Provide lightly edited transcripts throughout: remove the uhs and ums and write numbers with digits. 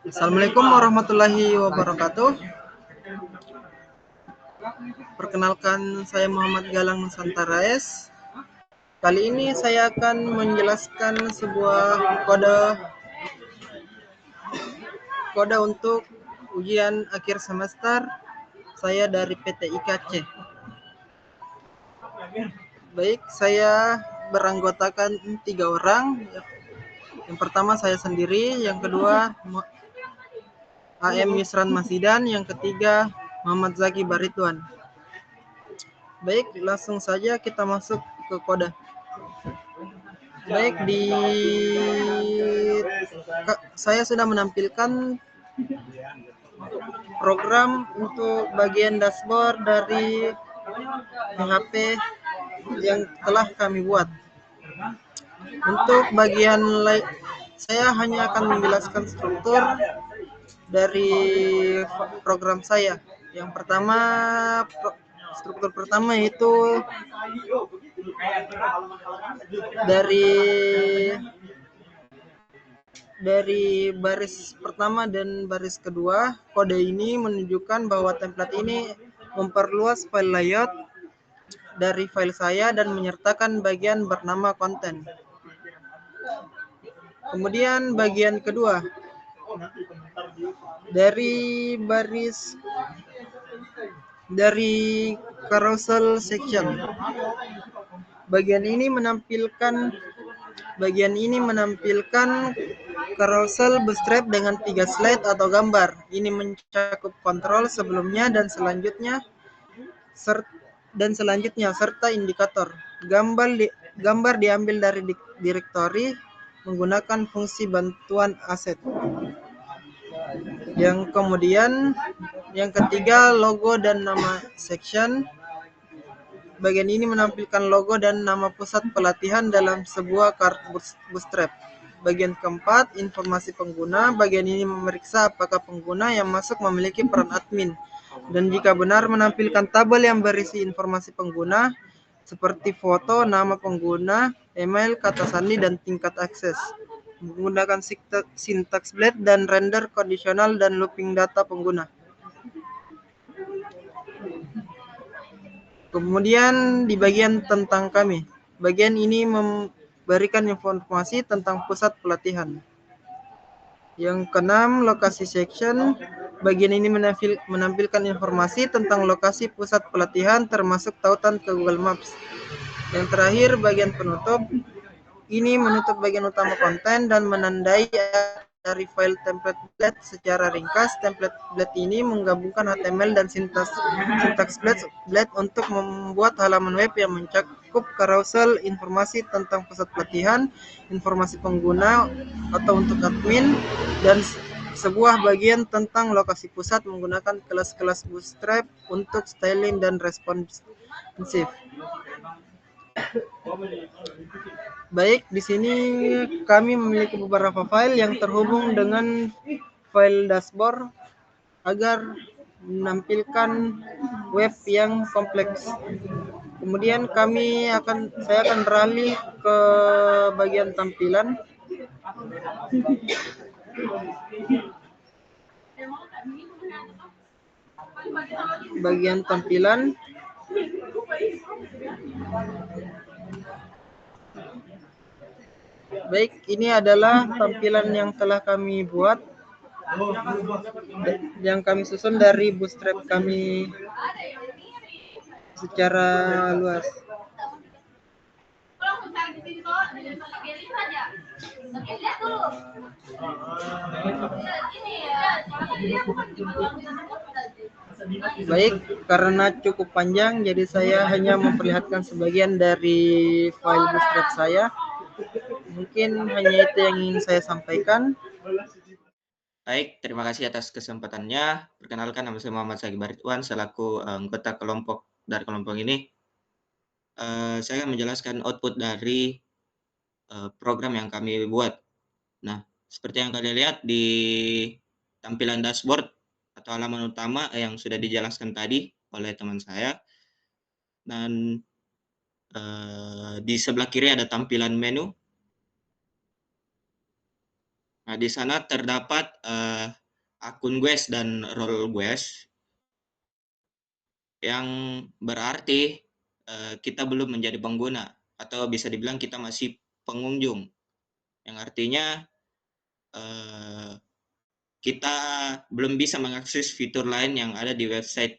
Assalamualaikum warahmatullahi wabarakatuh. Perkenalkan, saya Muhammad Galang Nusantara S. Kali ini saya akan menjelaskan sebuah kode untuk ujian akhir semester saya dari PT IKC. Baik, saya beranggotakan 3 orang. Yang pertama saya sendiri, yang kedua AM Yusran Masidan, yang ketiga Muhammad Zaki Baritwan. Baik, langsung saja kita masuk ke kode. Baik, saya sudah menampilkan program untuk bagian dashboard dari PHP yang telah kami buat. Untuk bagian saya hanya akan menjelaskan struktur dari program saya. Yang pertama, struktur pertama yaitu dari baris pertama dan baris kedua. Kode ini menunjukkan bahwa template ini memperluas file layout dari file saya dan menyertakan bagian bernama konten. Kemudian bagian kedua, dari carousel section. Bagian ini menampilkan carousel bootstrap dengan 3 slide atau gambar. Ini mencakup kontrol sebelumnya dan selanjutnya serta indikator. Gambar diambil dari direktori menggunakan fungsi bantuan aset. Yang ketiga, logo dan nama section. Bagian ini menampilkan logo dan nama pusat pelatihan dalam sebuah kartu bootstrap. Bagian keempat, informasi pengguna. Bagian ini memeriksa apakah pengguna yang masuk memiliki peran admin. Dan jika benar, menampilkan tabel yang berisi informasi pengguna seperti foto, nama pengguna, email, kata sandi, dan tingkat akses. Menggunakan syntax blade dan render kondisional dan looping data pengguna. Kemudian di bagian tentang kami. Bagian ini memberikan informasi tentang pusat pelatihan. Yang keenam, lokasi section. Bagian ini menampilkan informasi tentang lokasi pusat pelatihan termasuk tautan ke Google Maps. Yang terakhir, bagian penutup. Ini menutup bagian utama konten dan menandai dari file template blade secara ringkas. Template blade ini menggabungkan HTML dan syntax blade untuk membuat halaman web yang mencakup carousel, informasi tentang pusat pelatihan, informasi pengguna atau untuk admin, dan sebuah bagian tentang lokasi pusat menggunakan kelas-kelas bootstrap untuk styling dan responsif. Baik, di sini kami memiliki beberapa file yang terhubung dengan file dashboard agar menampilkan web yang kompleks. Kemudian saya akan beralih ke bagian tampilan. Bagian tampilan. Baik, ini adalah tampilan yang telah kami buat, yang kami susun dari bootstrap kami secara luas. Baik, karena cukup panjang, jadi saya hanya memperlihatkan sebagian dari file bootstrap saya. Mungkin hanya itu yang ingin saya sampaikan. Baik, terima kasih atas kesempatannya. Perkenalkan, nama saya Muhammad Zaki Baritwan selaku anggota dari kelompok ini. Saya akan menjelaskan output dari program yang kami buat. Nah, seperti yang kalian lihat di tampilan dashboard atau halaman utama yang sudah dijelaskan tadi oleh teman saya. Dan di sebelah kiri ada tampilan menu. Nah, di sana terdapat akun GUES dan role GUES yang berarti kita belum menjadi pengguna atau bisa dibilang kita masih pengunjung, yang artinya kita belum bisa mengakses fitur lain yang ada di website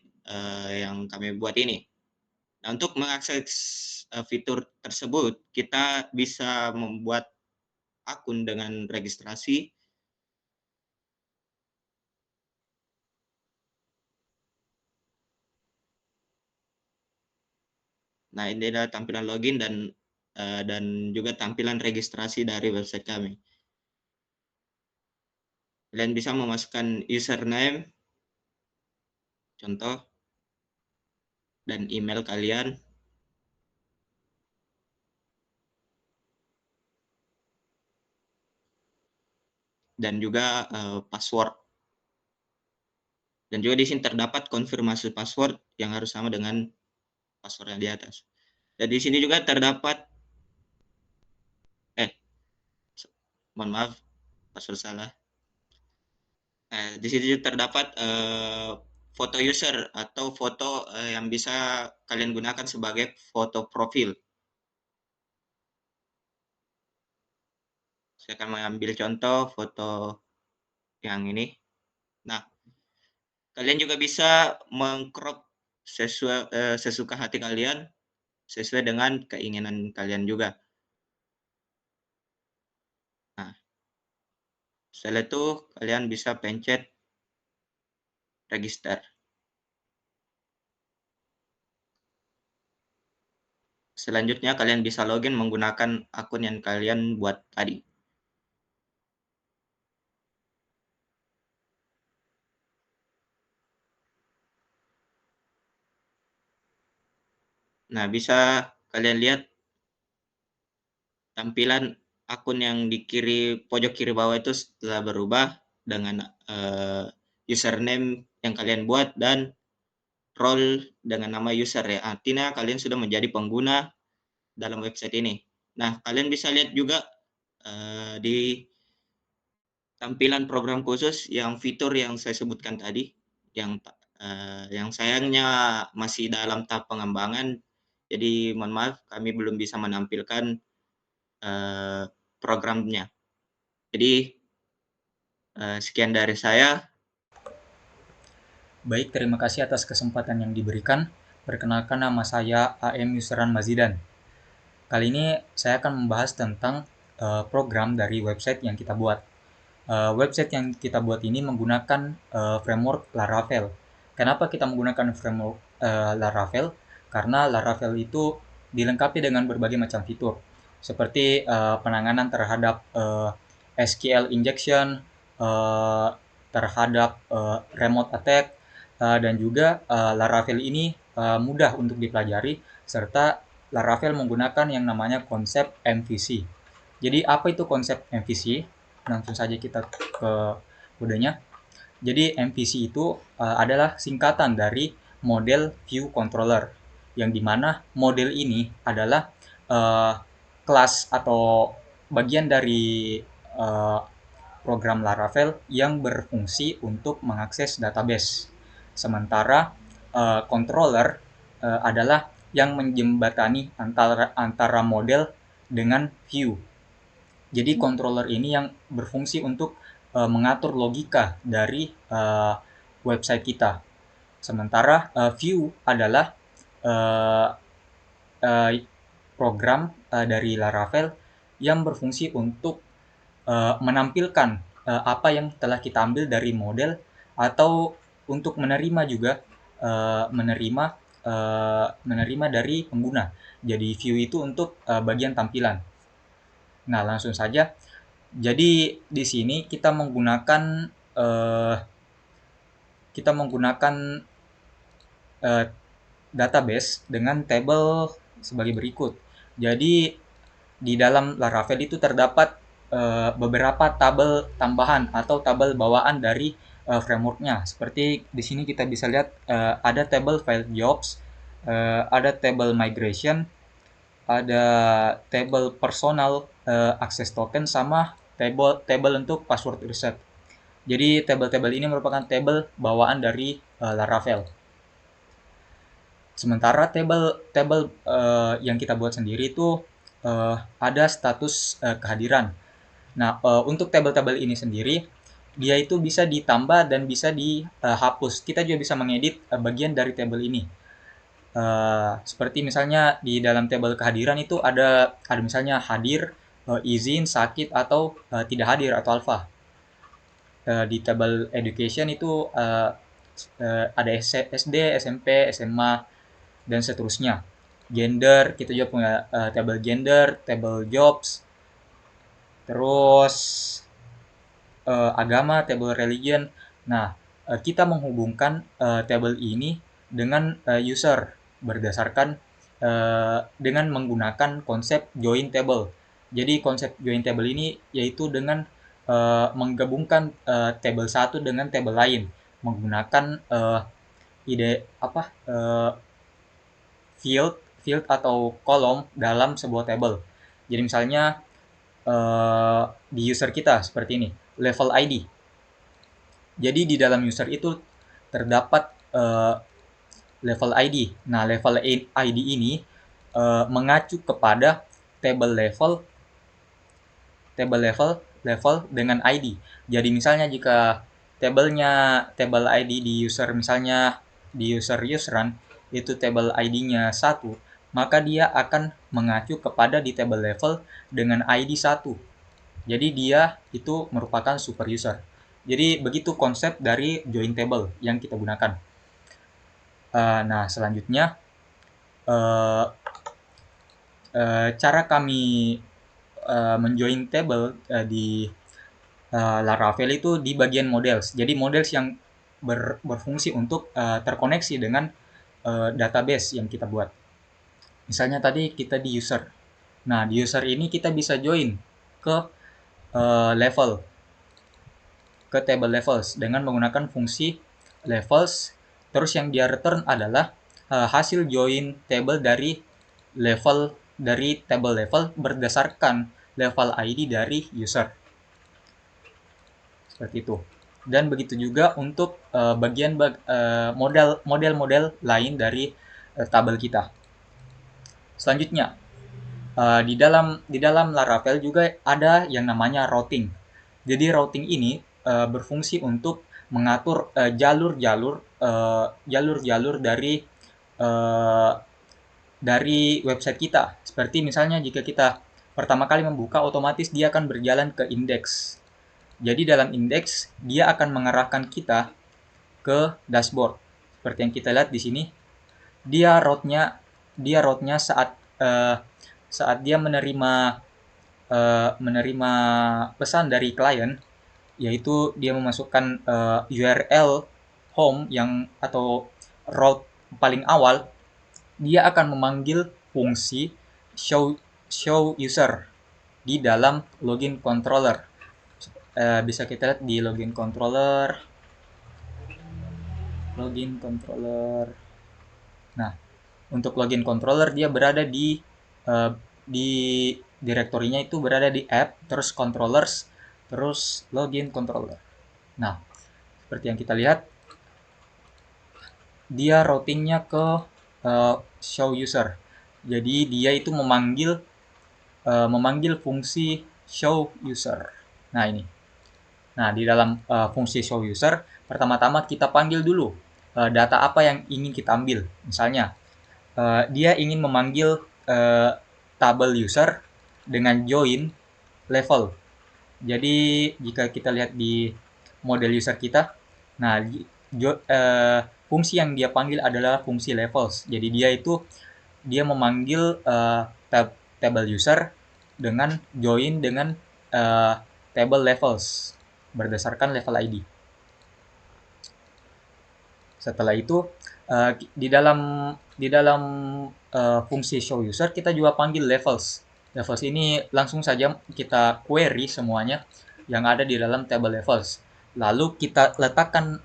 yang kami buat ini. Nah, untuk mengakses fitur tersebut, kita bisa membuat akun dengan registrasi. Nah, ini adalah tampilan login dan juga tampilan registrasi dari website kami. Kalian bisa memasukkan username, contoh, dan email kalian. Dan juga password. Dan juga di sini terdapat konfirmasi password yang harus sama dengan password yang di atas. Dan di sini juga terdapat mohon maaf, password salah. Di sini juga terdapat foto user atau foto yang bisa kalian gunakan sebagai foto profil. Saya akan mengambil contoh foto yang ini. Nah, kalian juga bisa mengcrop sesuka hati kalian sesuai dengan keinginan kalian juga. Nah, setelah itu kalian bisa pencet register. Selanjutnya kalian bisa login menggunakan akun yang kalian buat tadi. Nah, bisa kalian lihat tampilan akun yang di pojok kiri bawah itu telah berubah dengan username yang kalian buat dan role dengan nama user ya. Artinya kalian sudah menjadi pengguna dalam website ini. Nah, kalian bisa lihat juga di tampilan program khusus yang fitur yang saya sebutkan tadi, yang sayangnya masih dalam tahap pengembangan. Jadi mohon maaf, kami belum bisa menampilkan programnya. Jadi sekian dari saya. Baik, terima kasih atas kesempatan yang diberikan. Perkenalkan, nama saya AM Yusran Mazidan. Kali ini saya akan membahas tentang program dari website yang kita buat. Website yang kita buat ini menggunakan framework Laravel. Kenapa kita menggunakan framework Laravel? Karena Laravel itu dilengkapi dengan berbagai macam fitur, seperti penanganan terhadap SQL injection, terhadap remote attack, dan juga Laravel ini mudah untuk dipelajari, serta Laravel menggunakan yang namanya konsep MVC. Jadi apa itu konsep MVC? Langsung saja kita ke kodenya. Jadi MVC itu adalah singkatan dari model view controller, yang dimana model ini adalah kelas atau bagian dari program Laravel yang berfungsi untuk mengakses database. Sementara controller adalah yang menjembatani antara model dengan view. Jadi controller ini yang berfungsi untuk mengatur logika dari website kita. Sementara view adalah program dari Laravel yang berfungsi untuk menampilkan apa yang telah kita ambil dari model, atau untuk menerima juga menerima dari pengguna. Jadi view itu untuk bagian tampilan. Nah, langsung saja. Jadi di sini kita menggunakan database dengan table sebagai berikut. Jadi di dalam Laravel itu terdapat beberapa tabel tambahan atau tabel bawaan dari frameworknya. Seperti di sini kita bisa lihat ada table file jobs, ada table migration, ada table personal access token, sama table untuk password reset. Jadi tabel-tabel ini merupakan tabel bawaan dari Laravel. Sementara tabel yang kita buat sendiri itu ada status kehadiran. Nah, untuk tabel-tabel ini sendiri, dia itu bisa ditambah dan bisa dihapus. Kita juga bisa mengedit bagian dari tabel ini. Seperti misalnya di dalam tabel kehadiran itu ada misalnya hadir, izin, sakit, atau tidak hadir atau alpha. Di tabel education itu ada SD, SMP, SMA, dan seterusnya. Gender, kita juga punya tabel gender, tabel jobs, terus agama, tabel religion. Nah, kita menghubungkan tabel ini dengan user berdasarkan dengan menggunakan konsep join table. Jadi konsep join table ini yaitu dengan menggabungkan tabel satu dengan tabel lain menggunakan field atau kolom dalam sebuah table. Jadi misalnya di user kita seperti ini, level ID. Jadi di dalam user itu terdapat level ID. Nah, level ID ini mengacu kepada table level dengan ID. Jadi misalnya jika table ID di user misalnya di user userrun itu table ID-nya 1, maka dia akan mengacu kepada di table level dengan ID 1. Jadi dia itu merupakan super user. Jadi begitu konsep dari join table yang kita gunakan. Nah, selanjutnya cara kami menjoin table di Laravel itu di bagian models. Jadi models yang berfungsi untuk terkoneksi dengan database yang kita buat. Misalnya tadi kita di user. Nah, di user ini kita bisa join ke level, ke table levels dengan menggunakan fungsi levels. Terus yang dia return adalah hasil join table dari table level berdasarkan level ID dari user. Seperti itu. Dan begitu juga untuk bagian model-model lain dari tabel kita. Selanjutnya, di dalam Laravel juga ada yang namanya routing. Jadi routing ini berfungsi untuk mengatur jalur-jalur dari website kita. Seperti misalnya jika kita pertama kali membuka, otomatis dia akan berjalan ke indeks. Jadi dalam indeks dia akan mengarahkan kita ke dashboard. Seperti yang kita lihat di sini, dia route-nya saat dia menerima pesan dari klien, yaitu dia memasukkan URL home atau route paling awal, dia akan memanggil fungsi show user di dalam login controller. Bisa kita lihat di login controller. Nah, untuk login controller dia berada di direktorinya itu berada di app, terus controllers, terus login controller. Nah, seperti yang kita lihat, dia routingnya ke show user. Jadi dia itu memanggil fungsi show user. Nah, ini. Nah, di dalam fungsi show user, pertama-tama kita panggil dulu data apa yang ingin kita ambil. Misalnya, dia ingin memanggil tabel user dengan join level. Jadi, jika kita lihat di model user kita, nah, fungsi yang dia panggil adalah fungsi levels. Jadi, dia memanggil table user dengan join dengan table levels berdasarkan level ID. Setelah itu di dalam fungsi show user kita juga panggil levels. Levels ini langsung saja kita query semuanya yang ada di dalam table levels. Lalu kita letakkan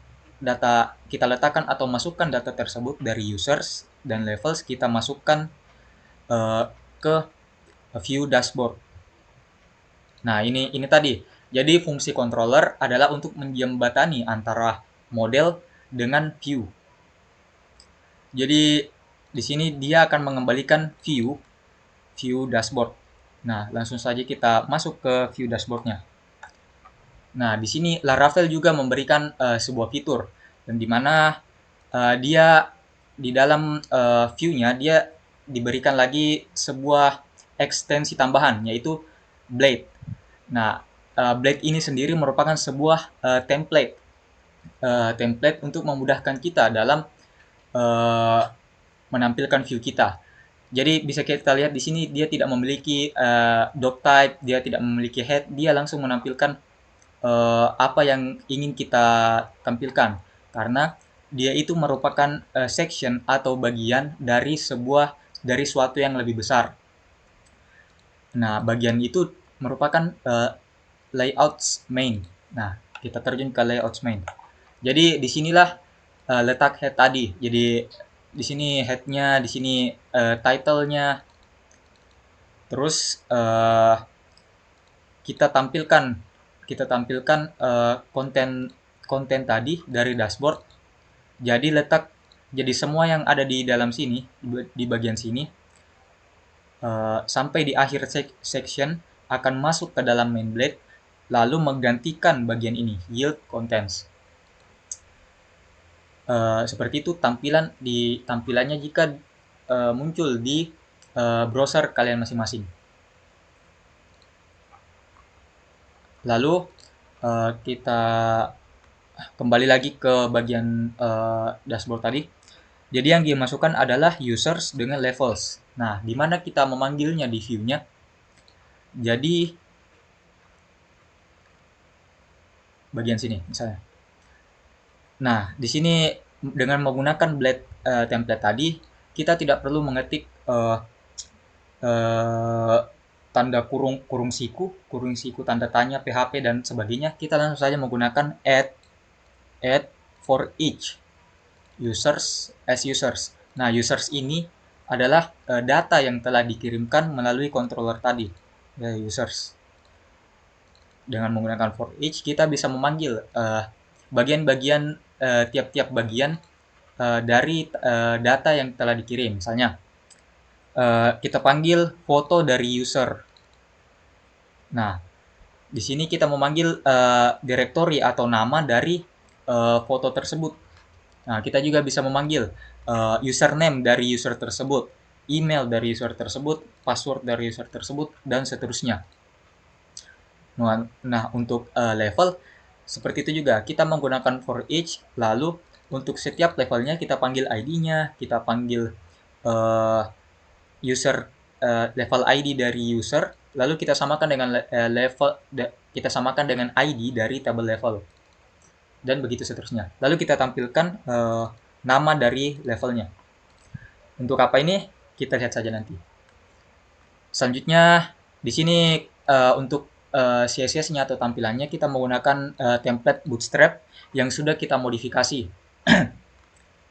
atau masukkan data tersebut dari users dan levels, kita masukkan ke view dashboard. Nah, ini tadi. Jadi fungsi controller adalah untuk menjembatani antara model dengan view. Jadi di sini dia akan mengembalikan view dashboard. Nah, langsung saja kita masuk ke view dashboardnya. Nah, di sini Laravel juga memberikan sebuah fitur dan di mana dia di dalam view-nya dia diberikan lagi sebuah ekstensi tambahan yaitu blade. Nah, blade ini sendiri merupakan sebuah template untuk memudahkan kita dalam menampilkan view kita. Jadi bisa kita lihat di sini dia tidak memiliki doc type, dia tidak memiliki head, dia langsung menampilkan apa yang ingin kita tampilkan karena dia itu merupakan section atau bagian dari suatu yang lebih besar. Nah, bagian itu merupakan layouts main. Nah, kita terjun ke layouts main. Jadi disinilah letak head tadi. Jadi di sini headnya, di sini title-nya. Terus kita tampilkan konten tadi dari dashboard. Jadi semua yang ada di dalam sini di bagian sini sampai di akhir section akan masuk ke dalam main blade lalu menggantikan bagian ini yield contents. Seperti itu tampilannya jika muncul di browser kalian masing-masing. Lalu kita kembali lagi ke bagian dashboard tadi. Jadi yang dimasukkan adalah users dengan levels. Nah, di mana kita memanggilnya di view-nya. Jadi bagian sini misalnya. Nah, di sini dengan menggunakan blade template tadi, kita tidak perlu mengetik tanda kurung siku, tanda tanya, PHP dan sebagainya. Kita langsung saja menggunakan add for each users as users. Nah, users ini adalah data yang telah dikirimkan melalui controller tadi, ya, users. Dengan menggunakan for each, kita bisa memanggil bagian-bagian tiap-tiap bagian dari data yang telah dikirim. Misalnya, kita panggil foto dari user. Nah, di sini kita memanggil directory atau nama dari foto tersebut. Nah, kita juga bisa memanggil username dari user tersebut, email dari user tersebut, password dari user tersebut, dan seterusnya. Nah, untuk level, seperti itu juga. Kita menggunakan for each, lalu untuk setiap levelnya kita panggil ID-nya, kita panggil level ID dari user, lalu kita samakan dengan ID dari table level. Dan begitu seterusnya. Lalu kita tampilkan nama dari levelnya. Untuk apa ini? Kita lihat saja nanti. Selanjutnya di sini untuk CSS-nya atau tampilannya kita menggunakan template Bootstrap yang sudah kita modifikasi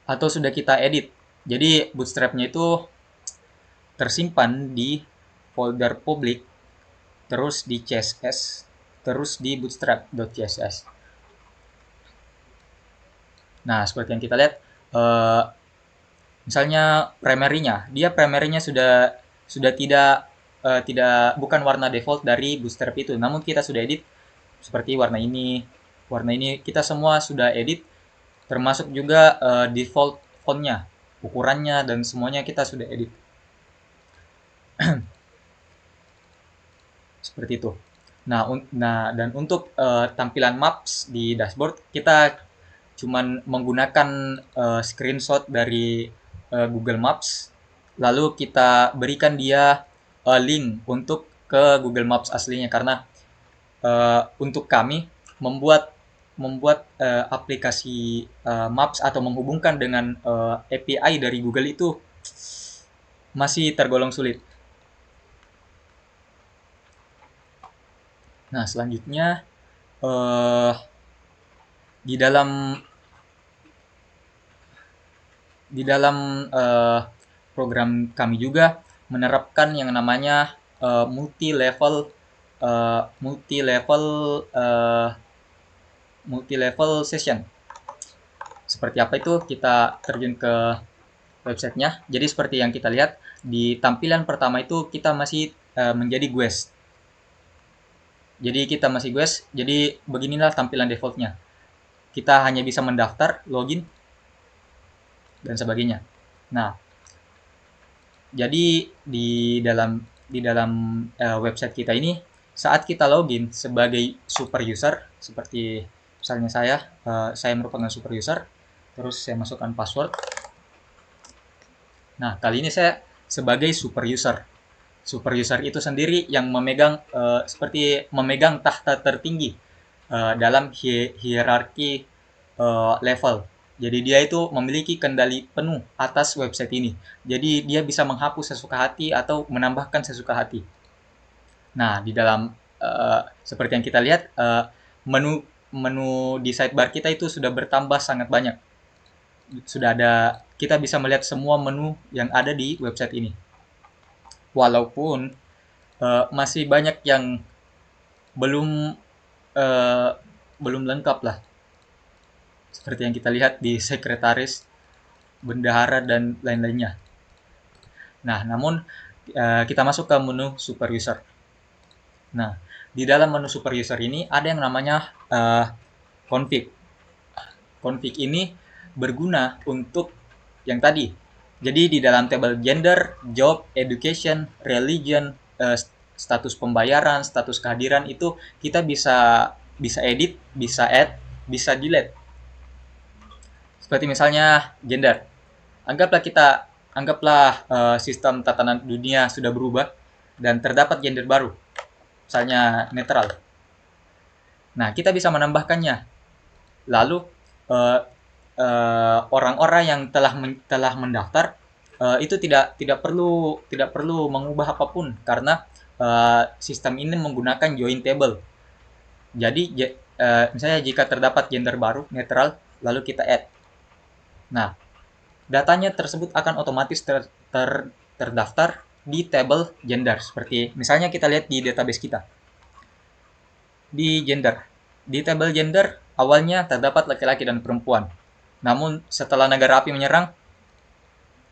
atau sudah kita edit. Jadi Bootstrap-nya itu tersimpan di folder public, terus di CSS, terus di bootstrap.css. Nah, seperti yang kita lihat, misalnya primary-nya sudah bukan warna default dari Bootstrap itu, namun kita sudah edit seperti warna ini kita semua sudah edit, termasuk juga default font-nya, ukurannya dan semuanya kita sudah edit. Seperti itu. Nah, dan untuk tampilan maps di dashboard kita cuman menggunakan screenshot dari Google Maps, lalu kita berikan dia link untuk ke Google Maps aslinya karena untuk kami membuat aplikasi Maps atau menghubungkan dengan API dari Google itu masih tergolong sulit. Nah, selanjutnya di dalam program kami juga menerapkan yang namanya multi level multi level session. Seperti apa itu, kita terjun ke websitenya. Jadi seperti yang kita lihat di tampilan pertama itu kita masih menjadi guest. Jadi kita masih guest. Jadi beginilah tampilan defaultnya. Kita hanya bisa mendaftar, login, dan sebagainya. Nah, jadi di dalam website kita ini, saat kita login sebagai super user, seperti misalnya saya merupakan super user, terus saya masukkan password. Nah, kali ini saya sebagai super user. Super user itu sendiri yang seperti memegang tahta tertinggi dalam hierarki level. Jadi dia itu memiliki kendali penuh atas website ini. Jadi dia bisa menghapus sesuka hati atau menambahkan sesuka hati. Nah, di dalam seperti yang kita lihat, menu di sidebar kita itu sudah bertambah sangat banyak. Kita bisa melihat semua menu yang ada di website ini. Walaupun masih banyak yang belum lengkap lah. Seperti yang kita lihat di sekretaris, bendahara, dan lain-lainnya. Nah, namun kita masuk ke menu super user. Nah, di dalam menu super user ini ada yang namanya config. Config ini berguna untuk yang tadi. Jadi di dalam tabel gender, job, education, religion, status pembayaran, status kehadiran itu kita bisa edit, bisa add, bisa delete. Seperti misalnya gender. Anggaplah sistem tatanan dunia sudah berubah dan terdapat gender baru. Misalnya netral. Nah, kita bisa menambahkannya. Lalu orang-orang yang telah mendaftar itu tidak perlu mengubah apapun karena sistem ini menggunakan join table. Jadi misalnya jika terdapat gender baru netral, lalu kita add. Nah, datanya tersebut akan otomatis terdaftar di tabel gender. Seperti misalnya kita lihat di database kita. Di gender. Di tabel gender, awalnya terdapat laki-laki dan perempuan. Namun setelah negara api menyerang,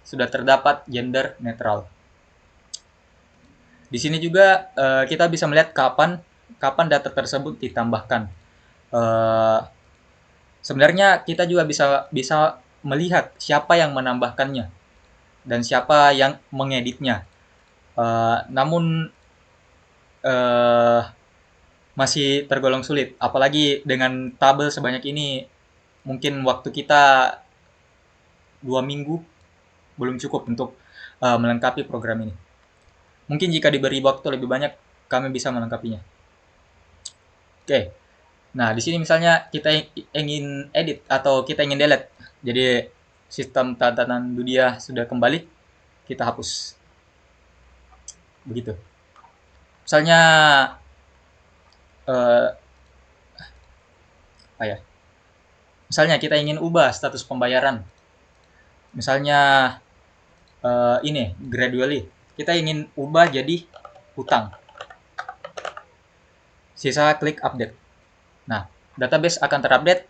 sudah terdapat gender netral. Di sini juga kita bisa melihat kapan data tersebut ditambahkan. Sebenarnya kita juga bisa melihat siapa yang menambahkannya dan siapa yang mengeditnya. Namun masih tergolong sulit, apalagi dengan tabel sebanyak ini. Mungkin waktu kita 2 minggu belum cukup untuk melengkapi program ini. Mungkin jika diberi waktu lebih banyak, kami bisa melengkapinya. Oke. Nah, di sini misalnya kita ingin edit atau kita ingin delete. Jadi sistem tatanan dunia sudah kembali, kita hapus. Begitu. Misalnya misalnya kita ingin ubah status pembayaran. Misalnya ini gradually. Kita ingin ubah jadi hutang. Sisa klik update. Nah, database akan terupdate,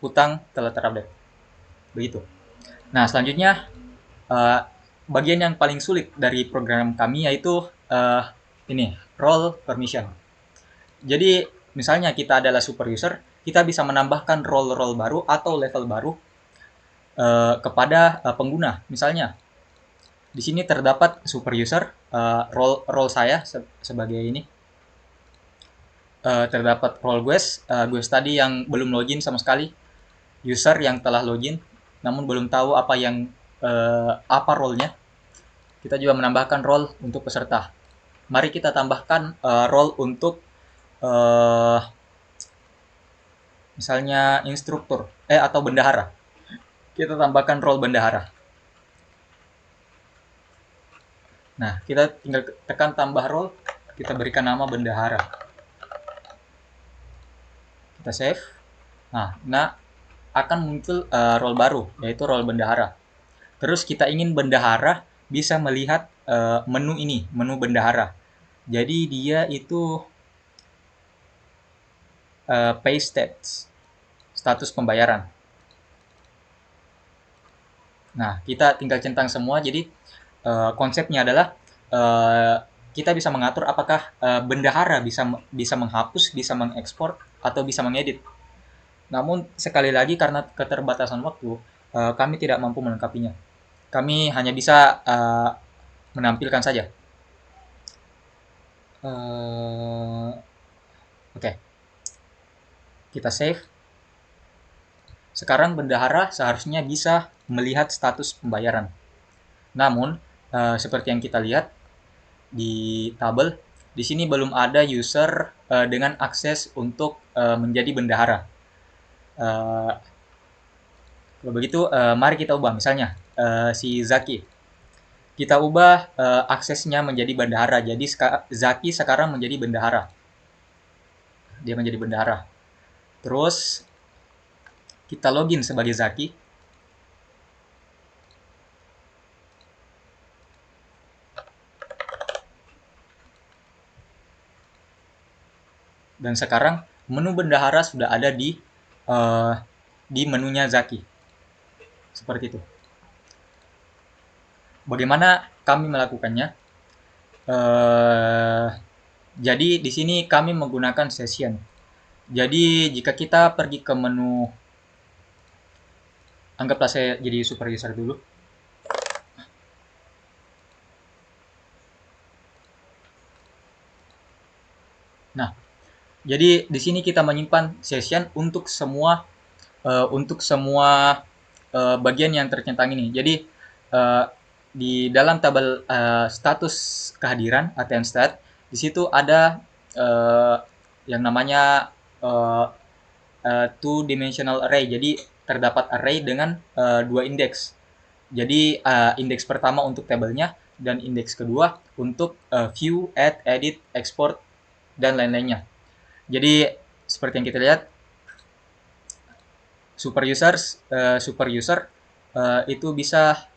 hutang telah terupdate. Begitu. Nah, selanjutnya bagian yang paling sulit dari program kami yaitu ini, role permission. Jadi, misalnya kita adalah super user, kita bisa menambahkan role baru atau level baru kepada pengguna. Misalnya, di sini terdapat super user, role saya sebagai ini. Terdapat role guest tadi yang belum login sama sekali, user yang telah login namun belum tahu apa role-nya. Kita juga menambahkan role untuk peserta. Mari kita tambahkan role untuk misalnya instruktur atau bendahara. Kita tambahkan role bendahara. Nah, kita tinggal tekan tambah role, kita berikan nama bendahara. Kita save. Nah akan muncul role baru, yaitu role bendahara. Terus kita ingin bendahara bisa melihat menu ini, menu bendahara. Jadi dia itu pay status, status pembayaran. Nah, kita tinggal centang semua. Jadi konsepnya adalah kita bisa mengatur apakah bendahara bisa menghapus, bisa mengekspor, atau bisa mengedit. Namun sekali lagi karena keterbatasan waktu, kami tidak mampu melengkapinya. Kami hanya bisa menampilkan saja. Oke, kita save. Sekarang bendahara seharusnya bisa melihat status pembayaran. Namun, seperti yang kita lihat di tabel, di sini belum ada user dengan akses untuk menjadi bendahara. Kalau begitu, mari kita ubah. Misalnya, si Zaki. Kita ubah aksesnya menjadi bendahara. Jadi Zaki sekarang menjadi bendahara. Dia menjadi bendahara. Terus kita login sebagai Zaki. Dan sekarang menu bendahara sudah ada di menunya Zaki. Seperti itu. Bagaimana kami melakukannya? Jadi di sini kami menggunakan session. Jadi jika kita pergi ke menu, anggaplah saya jadi super user dulu. Nah, jadi di sini kita menyimpan session untuk semua bagian yang tercentang ini. Jadi di dalam tabel status kehadiran attend stat, di situ ada yang namanya two dimensional array. Jadi terdapat array dengan dua indeks. Jadi indeks pertama untuk tabelnya dan indeks kedua untuk view, add, edit, export dan lain-lainnya. Jadi seperti yang kita lihat, super user itu bisa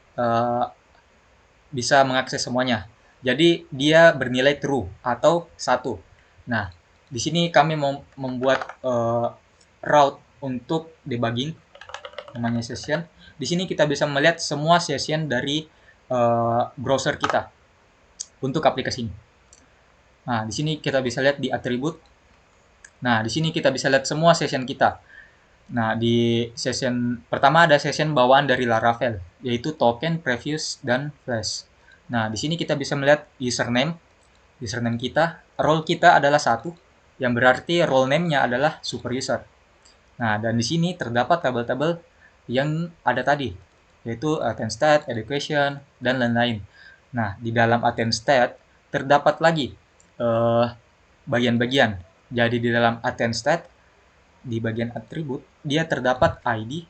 mengakses semuanya. Jadi dia bernilai true atau 1. Nah, di sini kami mau membuat route untuk debugging, namanya session. Di sini kita bisa melihat semua session dari browser kita untuk aplikasi ini. Nah, di sini kita bisa lihat di atribut. Nah, di sini kita bisa lihat semua session kita. Nah, di session pertama ada session bawaan dari Laravel, yaitu token, previous, dan flash. Nah, di sini kita bisa melihat username kita, role kita adalah 1, yang berarti role name-nya adalah super user. Nah, dan di sini terdapat tabel-tabel yang ada tadi, yaitu attend stat, education, dan lain-lain. Nah, di dalam attend stat terdapat lagi bagian-bagian. Jadi di dalam attend stat, di bagian atribut, dia terdapat ID,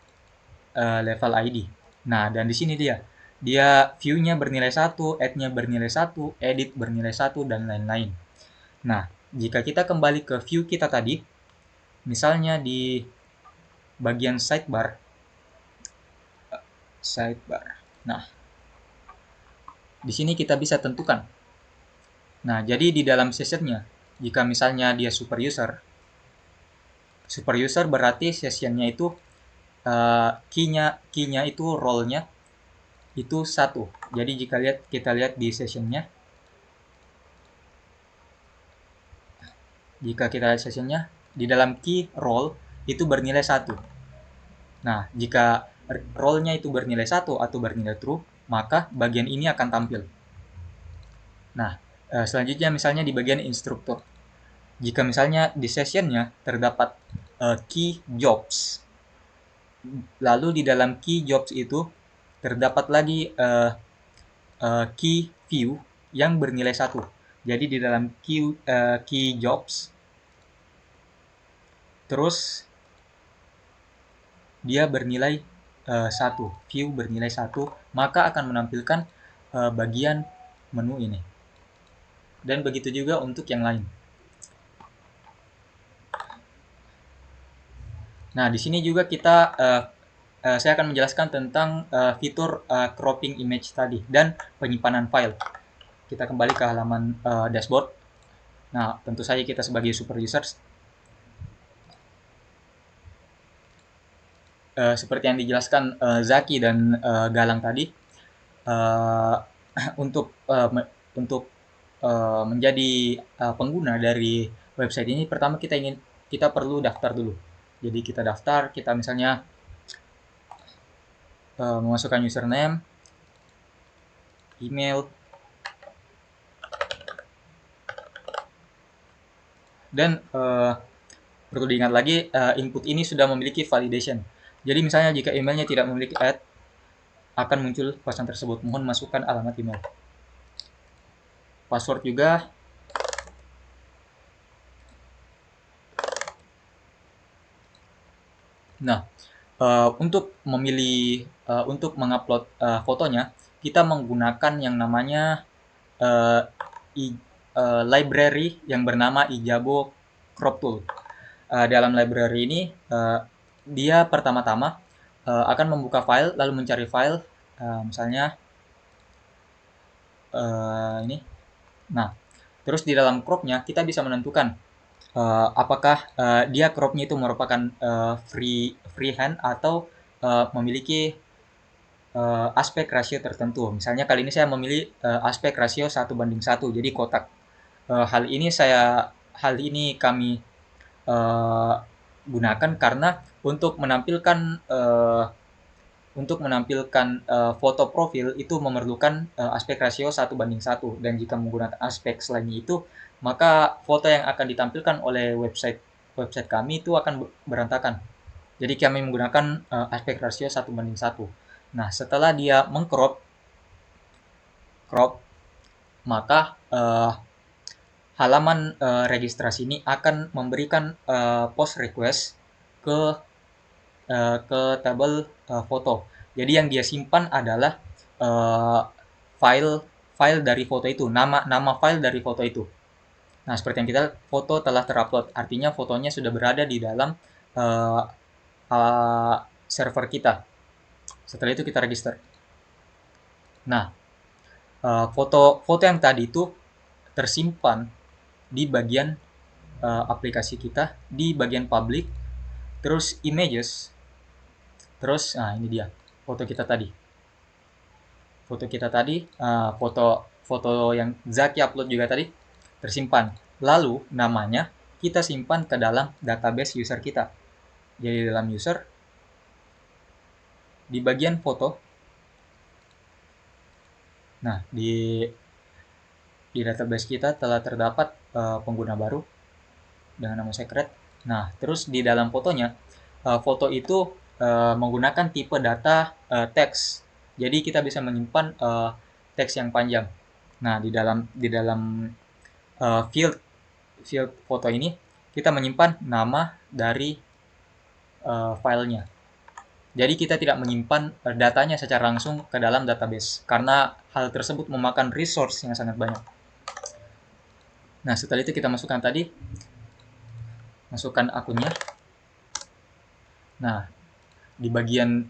level ID. Nah, dan di sini dia view-nya bernilai 1, add-nya bernilai 1, edit bernilai 1, dan lain-lain. Nah, jika kita kembali ke view kita tadi, misalnya di bagian sidebar. Nah, di sini kita bisa tentukan. Nah, jadi di dalam sessionnya, jika misalnya dia super user berarti sessionnya itu key-nya itu role-nya itu 1. Jadi jika kita lihat di sessionnya, di dalam key role itu bernilai 1. Nah, jika role-nya itu bernilai 1 atau bernilai true, maka bagian ini akan tampil. Nah, selanjutnya misalnya di bagian instruktur. Jika misalnya di sessionnya terdapat key jobs, lalu di dalam key jobs itu terdapat lagi key view yang bernilai 1. Jadi di dalam key jobs, terus dia bernilai 1, view bernilai 1, maka akan menampilkan bagian menu ini. Dan begitu juga untuk yang lain. Nah, di sini juga saya akan menjelaskan tentang fitur cropping image tadi dan penyimpanan file. Kita kembali ke halaman dashboard. Nah, tentu saja kita sebagai super users, seperti yang dijelaskan Zaki dan Galang tadi, untuk menjadi pengguna dari website ini, pertama kita perlu daftar dulu. Jadi kita daftar, kita misalnya memasukkan username, email, dan perlu diingat lagi, input ini sudah memiliki validation. Jadi misalnya jika emailnya tidak memiliki @ akan muncul pesan tersebut, mohon masukkan alamat email. Password juga. Nah, untuk mengupload fotonya, kita menggunakan yang namanya library yang bernama Ijabo Crop Tool. Dalam library ini, dia pertama-tama akan membuka file, lalu mencari file, misalnya ini. Nah, terus di dalam cropnya kita bisa menentukan apakah dia cropnya itu merupakan freehand atau memiliki aspek rasio tertentu. Misalnya kali ini saya memilih aspek rasio 1:1, jadi kotak. Hal ini kami gunakan karena untuk menampilkan foto profil itu memerlukan aspek rasio 1:1, dan jika menggunakan aspek selain itu, maka foto yang akan ditampilkan oleh website kami itu akan berantakan. Jadi kami menggunakan aspek rasio 1:1. Nah, setelah dia crop, maka halaman registrasi ini akan memberikan post request ke tabel foto. Jadi yang dia simpan adalah file dari foto itu, nama file dari foto itu. Nah, seperti yang kita lihat, foto telah terupload, artinya fotonya sudah berada di dalam server kita. Setelah itu kita register. Nah, foto yang tadi itu tersimpan di bagian aplikasi kita, di bagian public, terus images, terus nah ini dia foto kita tadi. Foto yang Zaki upload juga tadi tersimpan. Lalu namanya kita simpan ke dalam database user kita. Jadi dalam user, di bagian foto, nah di database kita telah terdapat pengguna baru dengan nama secret. Nah, terus di dalam fotonya, foto itu menggunakan tipe data teks. Jadi kita bisa menyimpan teks yang panjang. Nah, di dalam field foto ini kita menyimpan nama dari filenya. Jadi kita tidak menyimpan datanya secara langsung ke dalam database karena hal tersebut memakan resource yang sangat banyak. Nah, setelah itu kita masukkan akunnya. Nah, di bagian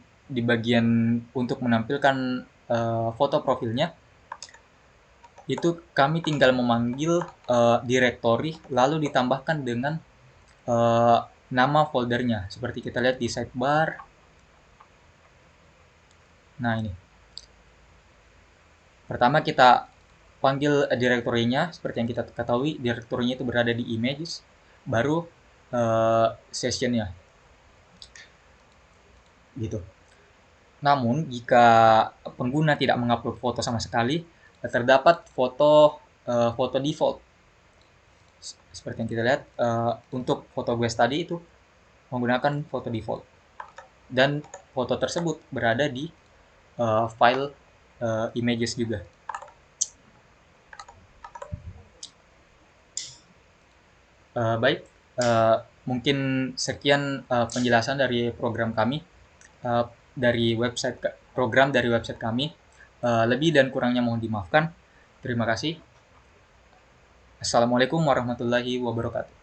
untuk menampilkan foto profilnya, itu kami tinggal memanggil directory lalu ditambahkan dengan nama foldernya, seperti kita lihat di sidebar. Nah, ini pertama kita panggil direktorinya, seperti yang kita ketahui direktorinya itu berada di images, baru sessionnya gitu. Namun jika pengguna tidak mengupload foto sama sekali, terdapat foto default. Seperti yang kita lihat, untuk foto guest tadi itu menggunakan foto default, dan foto tersebut berada di file images juga. Baik, mungkin sekian penjelasan dari program kami, dari website kami. Lebih dan kurangnya mohon dimaafkan. Terima kasih. Assalamualaikum warahmatullahi wabarakatuh.